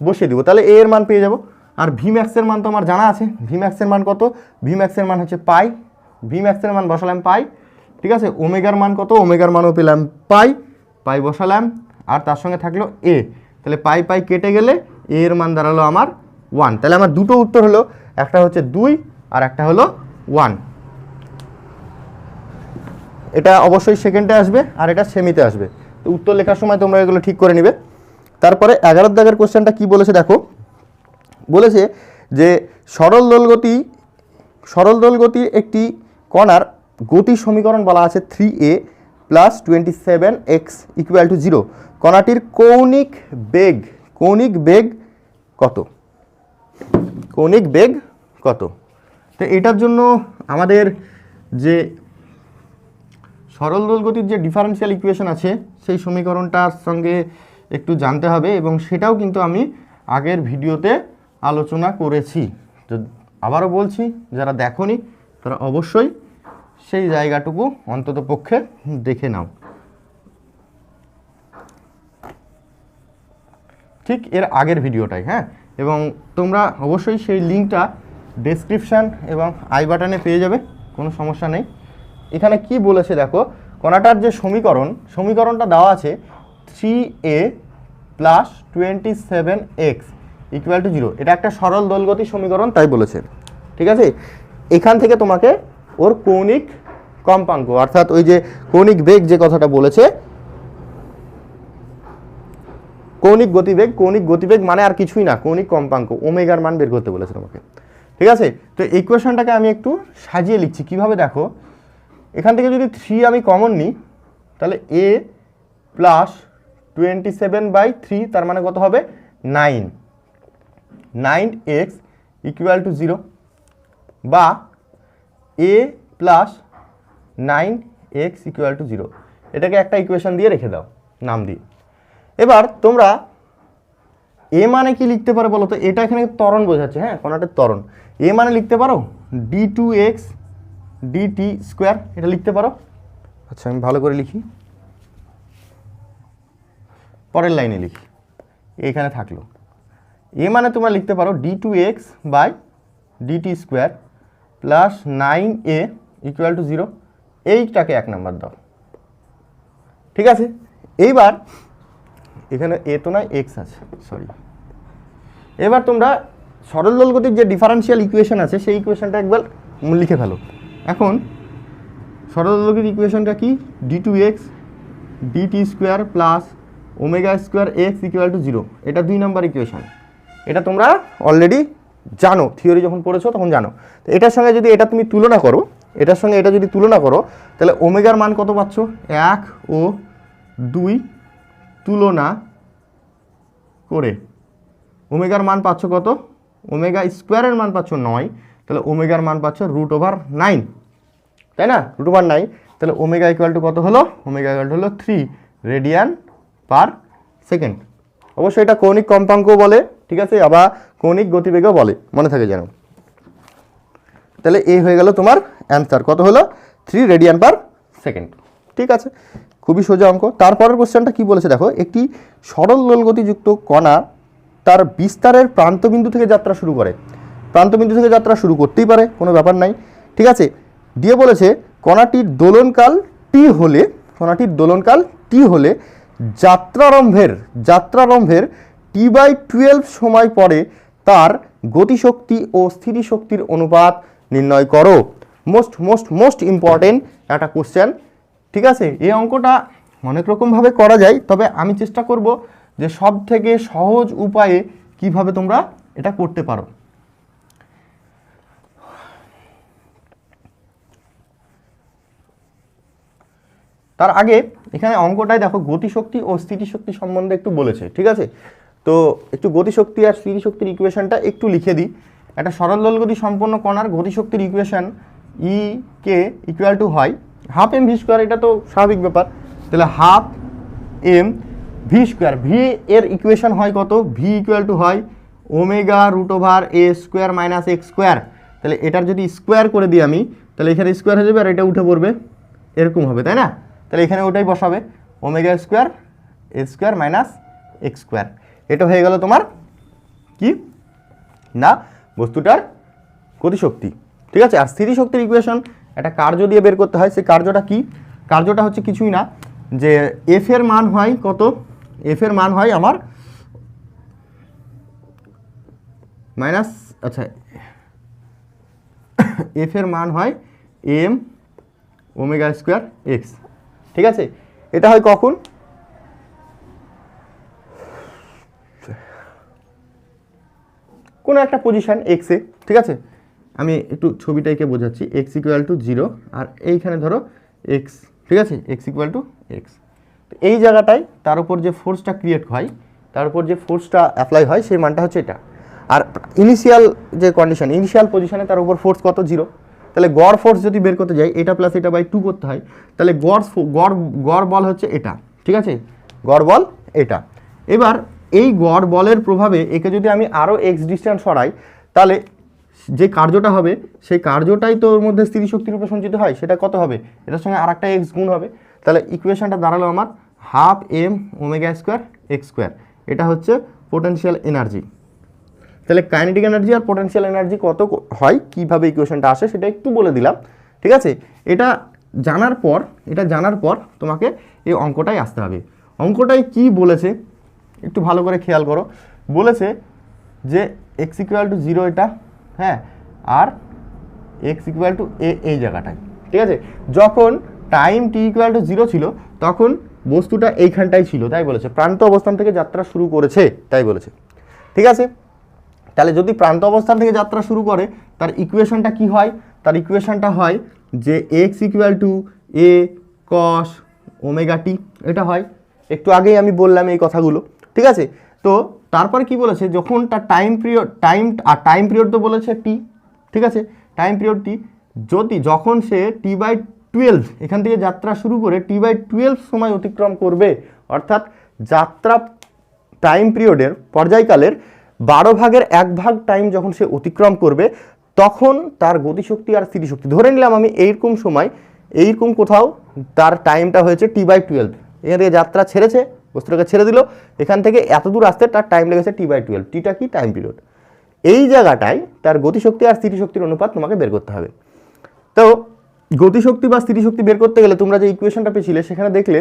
বসিয়ে দেবো, তাহলে এ এর মান পেয়ে যাব। আর ভি ম্যাক্সের মান তো আমার জানা আছে, ভি ম্যাক্সের মান কত, ভি ম্যাক্সের মান হচ্ছে পাই, ভি ম্যাক্সের মান বসালাম পাই, ঠিক আছে। ওমেগার মান কত, ওমেগার মানও পেলাম পাই, পাই বসালাম, আর তার সঙ্গে থাকলো এ, তাহলে পাই পাই কেটে গেলে এ এর মান দাঁড়ালো আমার 1, তাহলে আমার দুটো উত্তর হলো, একটা হচ্ছে 2 আর একটা হলো 1। এটা অবশ্যই সেকেন্ডে আসবে আর এটা সেমিতে আসবে, তো উত্তর লেখার সময় তোমরা এগুলো ঠিক করে নিবে। তারপরে 11 দাগের কোশ্চেনটা কি বলেছে দেখো, বলেছে যে সরল দোলগতি একটি কণার গতি সমীকরণ বলা আছে 3a + 27x = 0, কণাটির কৌণিক বেগ কত, কৌণিক বেগ কত। তো এটার জন্য আমাদের যে সরল দোলগতির যে ডিফারেনশিয়াল ইকুয়েশন আছে সেই সমীকরণটার সঙ্গে একটু জানতে হবে, এবং সেটাও কিন্তু আমি আগের ভিডিওতে আলোচনা করেছি। তো আবারও বলছি, যারা দেখোনি তারা অবশ্যই সেই জায়গাটুকু অন্তত পক্ষে দেখে নাও। ঠিক এর আগের ভিডিওটাই, হ্যাঁ, এবং তোমরা অবশ্যই সেই লিঙ্কটা ডেসক্রিপশান এবং আই বাটনে পেয়ে যাবে, কোনো সমস্যা নেই। এখানে কি বলেছে দেখো, কণাটার যে সমীকরণটা দেওয়া আছে 3a + 27x = 0, এটা একটা সরল দোলগতি সমীকরণ তাই বলেছে। ঠিক আছে, এখান থেকে তোমাকে ওর কৌণিক কম্পাঙ্ক অর্থাৎ ওই যে কৌণিক বেগ যে কথাটা বলেছে, কৌণিক গতিবেগ মানে আর কিছুই না, কৌণিক কম্পাঙ্ক ওমেগার মান বের করতে বলেছে তোমাকে। ঠিক আছে, তো ইকুয়েশনটাকে আমি একটু সাজিয়ে লিখছি কিভাবে দেখো। এখান থেকে যদি 3 আমি কমন নিই তাহলে a + 27/3 তার মানে কত হবে 9x = 0, বা a + 9x = 0, এটাকে একটা ইকুয়েশন দিয়ে রেখে দাও নাম দিয়ে। এবার তোমরা এ মানে কি লিখতে পারো বলো তো, এটা এখানে ত্বরণ বোঝাচ্ছে, হ্যাঁ, কণাটার ত্বরণ। এ মানে লিখতে পারো d2x dt², এটা লিখতে পারো। আচ্ছা আমি ভালো করে লিখি, পরের লাইনে লিখি, এখানে থাকলো। এ মানে তোমরা লিখতে পারো d2x dt² + 9a = 0, এইটাকে 1 নাম্বার দাও। ঠিক আছে, এইবার এখানে এ তো নয় এক্স আছে, সরি। এবার তোমরা সরল দোলগতির যে ডিফারেন্সিয়াল ইকুয়েশন আছে সেই ইকুয়েশনটা একবার লিখে ফেলো। এখন সরল দোলগতির ইকুয়েশনটা কি, d2x dt² + ω² x = 0, এটা 2 নম্বর ইকুয়েশন। এটা তোমরা অলরেডি জানো, থিওরি যখন পড়েছো তখন জানো। তো এটার সঙ্গে যদি এটা তুমি তুলনা করো, এটার সঙ্গে এটা যদি তুলনা করো তাহলে ওমেগার মান কত পাচ্ছ, 1 ও 2 তুলনা করে ওমেগার মান পাচ্ছ কত, ω² মান পাচ্ছ 9, তাহলে ওমেগার মান পাচ্ছ √9, তাই না, √9। তাহলে ওমেগা = কত হলো, ওমেগা হলো 3 রেডিয়ান/সেকেন্ড। অবশ্যই এটা কৌণিক কম্পাঙ্ক বলে, ঠিক আছে, আবার কৌণিক গতিবেগও বলে, মনে থাকে যেন। তাহলে এই হয়ে গেল তোমার অ্যান্সার, কত হলো 3 রেডিয়ান/সেকেন্ড। ঠিক আছে, খুবই সোজা অঙ্ক। তারপরের কোশ্চেনটা কি বলেছে দেখো, একটি সরল দোলগতিযুক্ত কণা তার বিস্তারের প্রান্তবিন্দু থেকে যাত্রা শুরু করে। প্রান্তবিন্দু থেকে যাত্রা শুরু করতেই পারে, কোনো ব্যাপার নাই। ঠিক আছে, দিয়ে বলেছে কণাটির দোলনকাল টি হলে যাত্রারম্ভের t/12 সময় পরে তার গতিশক্তি ও স্থিতিশক্তির অনুপাত নির্ণয় করো। মোস্ট ইম্পর্টেন্ট একটা কোশ্চেন। ঠিক আছে, এই অঙ্কটা অনেক রকমভাবে করা যায়, তবে আমি চেষ্টা করব যে সব থেকে সহজ উপায়ে কিভাবে তোমরা এটা করতে পারো। তার আগে এখানে অঙ্কটায় দেখো গতিশক্তি ও স্থিতিশক্তি সম্বন্ধে একটু বলেছে। ঠিক আছে, তো একটু গতিশক্তি আর স্থিতিশক্তির ইকুয়েশনটা একটু লিখে দিই। একটা সরল দোলগতি সম্পন্ন কণার গতিশক্তির equation E K equal to হয় ½ mv², এটা তো স্বাভাবিক ব্যাপার। তাহলে ½ mv², ভি এর ইকুয়েশন হয় কত, ভি ইকুয়াল টু হয় ω√a² - x²। তাহলে এটার যদি স্কোয়ার করে দিই আমি, তাহলে এখানে স্কোয়ার হয়ে যাবে আর এটা উঠে পড়বে, এরকম হবে, তাই না। তাহলে এখানে ওটাই বসাবে ω² a² - x²। এটা হয়ে গেল তোমার কি না, বস্তুটার গতিশক্তি। ঠিক আছে, আর স্থিতিশক্তির ইকুয়েশন একটা কার্য দিয়ে বের করতে হয়। সেই কার্যটা কি, কার্যটা হচ্ছে কিছুই না, যে এফ এর মান হয় কত, এফ এর মান হয় আমার মাইনাস, আচ্ছা এফ এর মান হয় mω²x। ঠিক আছে, এটা হয় কখন, কোনো একটা পজিশন এক্সে। ঠিক আছে, আমি একটু ছবিটাকে বোঝাচ্ছি, x = 0 আর এইখানে ধরো x। ঠিক আছে, x = x। তো এই জায়গাটায় তার উপর যে ফোর্সটা ক্রিয়েট হয়, তার উপর যে ফোর্সটা অ্যাপ্লাই হয় সেই মানটা হচ্ছে এটা। আর ইনিশিয়াল যে কন্ডিশন, ইনিশিয়াল পজিশনে তার উপর ফোর্স কত, 0। তাহলে গড় ফোর্স যদি বের করতে যাই, এটা প্লাস এটা বাই 2 করতে হয়, তাহলে গড় বল হচ্ছে এটা। ঠিক আছে, গড় বল এটা। এবার এই গড় বলের প্রভাবে একে যদি আমি আরও এক্স ডিস্টেন্স সরাই, তাহলে যে কার্যটা হবে সেই কার্যটাই তো ওর মধ্যে স্থিতিশক্তি রূপে সঞ্চিত হয়, সেটা কত হবে, এটার সঙ্গে আর একটা এক্স গুণ হবে। তাহলে ইকুয়েশনটা দাঁড়ালো আমার half M omega square X square, এটা হচ্ছে পোটেনশিয়াল এনার্জি। তাহলে কাইনেটিক এনার্জি আর পোটেনশিয়াল এনার্জি কত হয়, কীভাবে ইকুয়েশনটা আসে সেটা একটু বলে দিলাম, ঠিক আছে। এটা জানার পর তোমাকে এই অঙ্কটাই আসতে হবে। অঙ্কটাই কি বলেছে একটু ভালো করে খেয়াল করো। বলেছে যে এক্স ইকুয়াল টু 0 এটা, হ্যাঁ, আর এক্স ইকুয়াল টু এ এই জায়গাটায়, ঠিক আছে। যখন টাইম টি ইকুয়াল টু 0 ছিল তখন বস্তুটা এইখানটাই ছিল, তাই বলেছে। প্রান্ত অবস্থান থেকে যাত্রা শুরু করেছে, তাই বলেছে, ঠিক আছে। তাহলে যদি প্রান্ত অবস্থান থেকে যাত্রা শুরু করে তার ইকুয়েশনটা কি হয়, তার ইকুয়েশনটা হয় যে X equal to A cos omega T, এটা হয়। একটু আগেই আমি বললাম এই কথাগুলো, ঠিক আছে। তো তারপরে কি বলেছে, যখন তার টাইম পিরিয়ড তো বলেছে টি, ঠিক আছে, টাইম পিরিয়ড টি, যখন সে T/12 এখান থেকে যাত্রা শুরু করে T/12 সময় অতিক্রম করবে, অর্থাৎ যাত্রা টাইম পিরিয়ডের পর্যায়কালের 12 ভাগের 1 ভাগ টাইম যখন সে অতিক্রম করবে, তখন তার গতিশক্তি আর স্থিতিশক্তি, ধরে নিলাম আমি এইরকম সময়, এইরকম কোথাও তার টাইমটা হয়েছে T/12, এখান থেকে যাত্রা ছেড়েছে, বস্তুটাকে ছেড়ে দিল, এখান থেকে এত দূর আসতে তার টাইম লেগেছে T/12, টিটা কি টাইম পিরিয়ড। এই জায়গাটায় তার গতিশক্তি আর স্থিতিশক্তির অনুপাত তোমাকে বের করতে হবে। তো গতিশক্তি বা স্থিতিশক্তি বের করতে গেলে তোমরা যে ইকুয়েশনটা পেয়েছিলে সেখানে দেখলে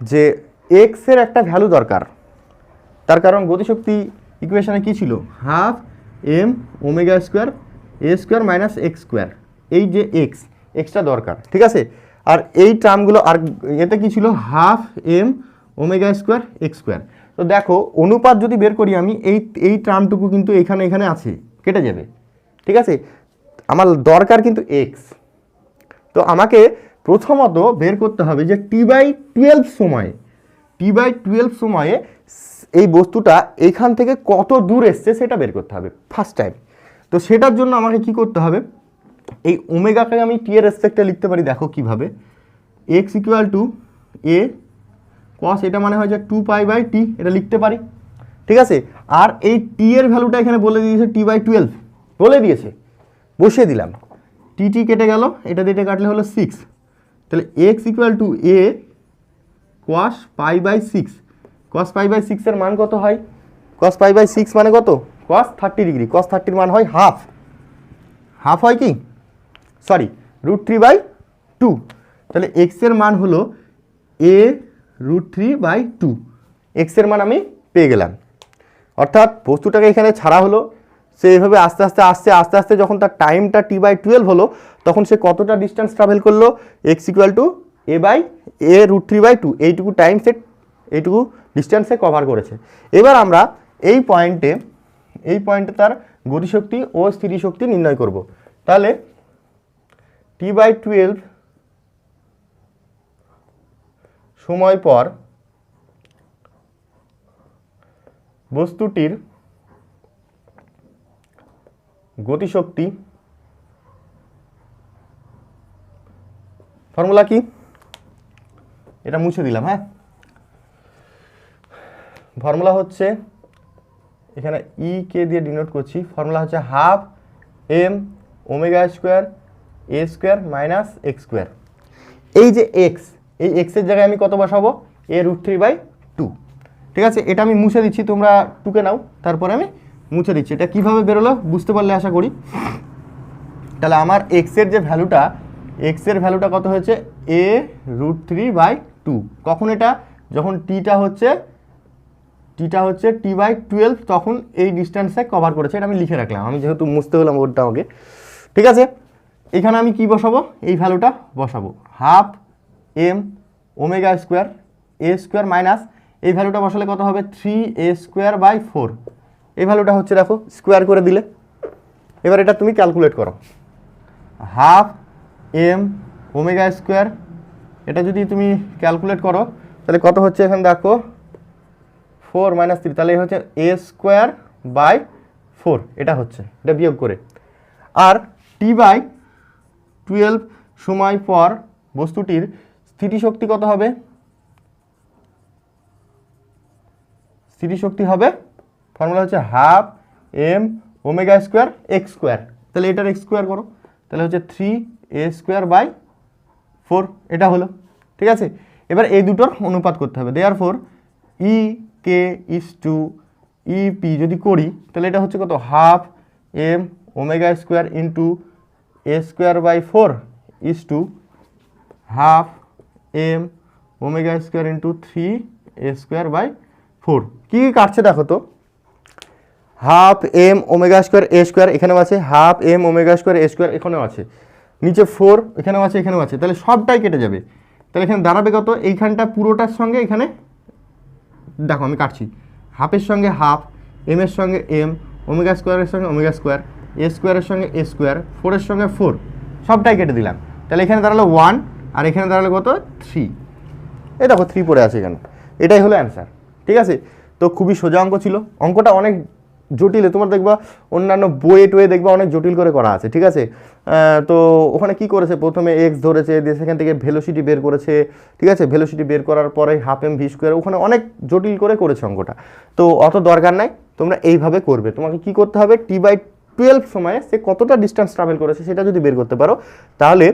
যে এক্স এর একটা ভ্যালু দরকার, তার কারণ গতিশক্তি ইকুয়েশনে কি ছিল, half M omega square A square minus x square, এই যে এক্সটা দরকার, ঠিক আছে। আর এই টার্মগুলো, আর এতে কি ছিল, half M omega square X square. তো দেখো অনুপাত যদি বের করি আমি, এই টার্মটুকু কিন্তু এখানে আছে, কেটে যাবে, ঠিক আছে। আমার দরকার কিন্তু এক্স। তো আমাকে প্রথমত বের করতে হবে যে T/12 সময়ে এই বস্তুটা এইখান থেকে কত দূর এসছে সেটা বের করতে হবে ফার্স্ট টাইম। তো সেটার জন্য আমাকে কি করতে হবে, এই ওমেগাকে আমি টি এর রেসপেক্টে লিখতে পারি, দেখো কিভাবে, এক্স ইকুয়াল টু এ কস, এটা মানে হয় যে 2π/t, এটা লিখতে পারি, ঠিক আছে। আর এই টি এর ভ্যালুটা এখানে বলে দিয়েছে T/12, বলে দিয়েছে, বসিয়ে দিলাম, টি কেটে গেল, এটা দিয়ে কাটলে হলো 6, তাহলে এক্স ইকুয়াল টু এ কস π/6, কস π/6 এর মান কত হয়, কস π/6 মানে কত, কস 30 ডিগ্রি, কস 30 মান হয় হাফ হয় কি, সরি √3/2, তাহলে এক্স এর মান হলো এ √3/2, এক্স এর মান আমি পেয়ে গেলাম। অর্থাৎ বস্তুটাকে এখানে ছাড়া হলো, সে এইভাবে আস্তে আস্তে যখন তার টাইমটা T/12 হলো তখন সে কতটা ডিস্টেন্স ট্রাভেল করলো, এক্স ইকুয়াল টু a/√3/2, এইটুকু টাইম সে এইটুকু ডিস্টেন্সে কভার করেছে। এবার আমরা এই পয়েন্টে তার গতিশক্তি ও স্থিতিশক্তি নির্ণয় করব। তাহলে T/12 সময় পর বস্তুটির গতিশক্তি, ফর্মুলা কি, এটা মুছে দিলাম, হ্যাঁ, ফর্মুলা হচ্ছে এখানে ই কে দিয়ে ডিনোট করছি, ফর্মুলা হচ্ছে half M omega square A square minus x square. এই যে এক্স, এই এক্সের জায়গায় আমি কত বসাবো, a√3/2, ঠিক আছে। এটা আমি মুছে দিচ্ছি, তোমরা টুকে নাও, তারপরে আমি মুছে দিচ্ছি। এটা কীভাবে বেরোলো বুঝতে পারলে আশা করি। তাহলে আমার এক্সের ভ্যালুটা কত হয়েছে, a√3/2, কখন এটা, যখন টিটা হচ্ছে T/12, তখন এই ডিস্টেন্সে কভার করেছে, এটা আমি লিখে রাখলাম, আমি যেহেতু মুছতে হলাম ওটা আমাকে, ঠিক আছে। এখানে আমি কি বসাবো, এই ভ্যালুটা বসাবো, half M omega square A square minus, এই ভ্যালুটা বসালে কত হবে, 3a²/4, এই ভ্যালুটা হচ্ছে, দেখো স্কোয়ার করে দিলে, এবার এটা তুমি ক্যালকুলেট করো, হাফ এম ওমেগা স্কোয়ার, এটা যদি তুমি ক্যালকুলেট করো তাহলে কত হচ্ছে, এখানে দেখো 4 - 3, তাহলে এই হচ্ছে a²/4, এটা হচ্ছে, এটা বিয়োগ করে। আর T/12 সময় পর বস্তুটির স্থিতিশক্তি কত হবে, স্থিতিশক্তি হবে ফর্মুলা হচ্ছে half M omega square X square, তাহলে এটার এক্স স্কোয়ার করো, তাহলে হচ্ছে 3a²/4, এটা হলো। ঠিক আছে, এবার এই দুটোর অনুপাত করতে হবে। Therefore E K is to E P যদি করি তাহলে এটা হচ্ছে কত, half M omega square into a²/4 is to half M omega square into 3a²/4। কী কাটছে দেখো তো, half M omega square A square এখানেও আছে, half M omega square A square এখানেও আছে, নিচে 4 এখানেও আছে, এখানেও আছে, তাহলে সবটাই কেটে যাবে। তাহলে এখানে দাঁড়াবে কত, এইখানটা পুরোটার সঙ্গে এখানে দেখো আমি কাটছি, হাফের সঙ্গে হাফ, এম এর সঙ্গে এম, ওমেগা স্কোয়ারের সঙ্গে ওমেগা স্কোয়ার, এ স্কোয়ারের সঙ্গে এ স্কোয়ার, 4-এর সঙ্গে 4, সবটাই কেটে দিলাম। তাহলে এখানে দাঁড়ালো 1 আর এখানে দাঁড়ালো কত, 3। এই দেখো 3 পড়ে আছে এখানে, এটাই হলো অ্যান্সার। ঠিক আছে, তো খুবই সোজা অঙ্ক ছিল। অঙ্কটা অনেক জটিল, তোমার দেখবা অন্যান্য বইয়ে টয়ে দেখবা অনেক জটিল করে করা আছে। ঠিক আছে, তো ওখানে কি করেছে, প্রথমে এক্স ধরেছে, দিয়ে সেখান থেকে ভেলোসিটি বের করেছে। ঠিক আছে, ভেলোসিটি বের করার পরে হাফ এম ভি স্কোয়ার, ওখানে অনেক জটিল করে করেছে অঙ্কটা, তো অত দরকার নাই, তোমরা এইভাবে করবে। তোমাকে কি করতে হবে, t/12 সময়ে সে কতটা ডিস্টেন্স ট্রাভেল করেছে সেটা যদি বের করতে পারো, তাহলে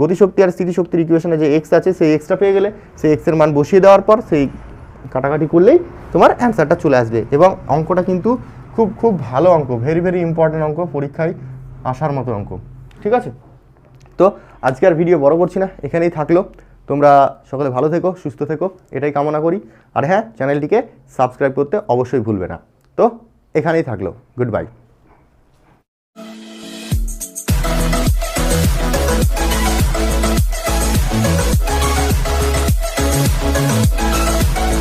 গতিশক্তি আর স্থিতিশক্তির ইকুয়েশনে যে এক্স আছে সেই এক্সটা পেয়ে গেলে, সেই এক্সের মান বসিয়ে দেওয়ার পর সেই কাটাকাটি করলেই তোমার অ্যান্সারটা চলে আসবে। এবং অঙ্কটা কিন্তু খুব খুব ভালো অঙ্ক, ভেরি ভেরি ইম্পর্টেন্ট অঙ্ক, পরীক্ষায় আসার মতো অঙ্ক। ঠিক আছে, তো আজকে আর ভিডিও বড় করছি না, এখানেই থাকলো। তোমরা সকলে ভালো থেকো, সুস্থ থেকো, এটাই কামনা করি। আর হ্যাঁ, চ্যানেলটিকে সাবস্ক্রাইব করতে অবশ্যই ভুলবে না। তো এখানেই থাকলো, গুড বাই।